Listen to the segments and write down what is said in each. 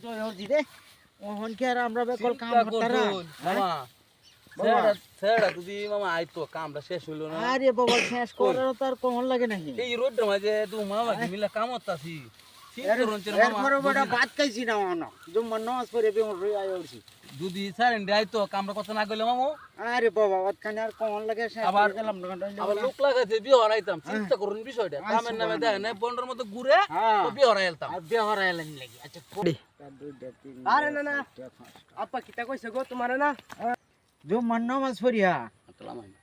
জয় হরজি রে ওহন কি আর আমরা বেকল কাম করতারা মামা সেটা যদি মামা আইতো কামটা শেষ হইলো না আরে বাবা শেষ করার তার কোন লাগে নাকি এই রোডের মাঝে তুমি মামা কি মিলা কাম করতাছি এরপরে বড় ভাত খাইছি না ওনা জুম্মা নামাজ পড়ে বেমর রই আই উঠছি যদি সারেন্ডে আইতো কামটা কথা না কইলে মামু আরে বাবা ওখানে আর কোন লাগে শেষ আবার করে দিলাম না আবার লোক লাগাইছে বিয়ে হরাইতাম চিন্তা করুন বিষয়টা কামের নামে দেয় না বন্ডর মতো ঘুরে তো বিয়ে হরাইতাম আর বিয়ে হরাইলেন লাগি আচ্ছা আরে না না আপা কিতা কইছে গো তোমার না জুম্মা নামাজ পড়িয়া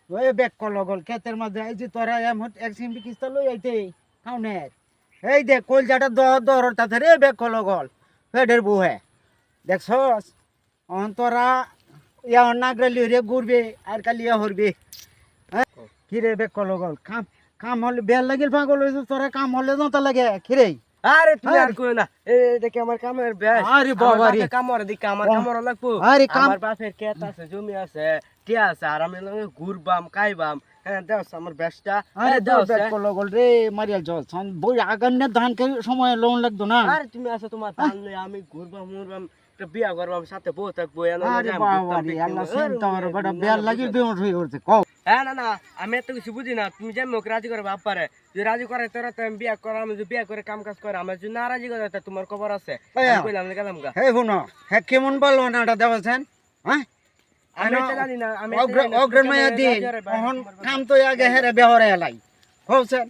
ওই বেক কলগল ক্ষেতের মাঝে এই যে তোরা এমন এক সিমটি কিস্তা লই আইতে কাউনের এই দেখ কলজাটা দর তাতে রে বেক কলগল ফেডের বুহে দেখছস অন্তরা ইয়া নাগরালি রে ঘুরবে আর কালি ইয়া হরবে কি রে বেক কলগল কাম হলে বেল লাগিল পাগল হইছে তোরা কাম হলে তো লাগে কি রে আরে তুমি আর কই না এই দেখি আমার কামের ব্যাস আরে বাবা রে কামর দিকে আমার কামর লাগবো আরে কাম আমার বাপের ক্ষেত আছে জমি আছে টিয়া আছে আর আমি লগে ঘুরবাম খাইবাম হ্যাঁ দাও আমার ব্যাসটা আরে দাও বেক কলগল রে মারিয়াল জল বই আগান্নে ধান কে সময় লোন লাগতো না আরে তুমি আছো তোমার ধান লই আমি ঘুরবাম মুরবাম একটা বিয়া করবাম সাথে বউ থাকবো আরে বাবা রে আল্লাহ চিন্তা করে বড় বেল লাগি বেমর হই করতে কও হ্যাঁ না না আমি এত কিছু বুঝি না তুমি যেমন ওকে রাজি করে বাপারে যদি রাজি করে তোরা তো আমি বিয়া করা আমি যদি বিয়া করে কাম কাজ করে আমার যদি না রাজি করে তা তোমার খবর আছে আমি কইলাম না গেলাম গা হে শুনো হে কেমন বলবো না এটা দেওয়াছেন হ্যাঁ আমি তো জানি না আমি অগ্রণ মায়া দিন কাম তো আগে হেরে বেহরে এলাই হোসেন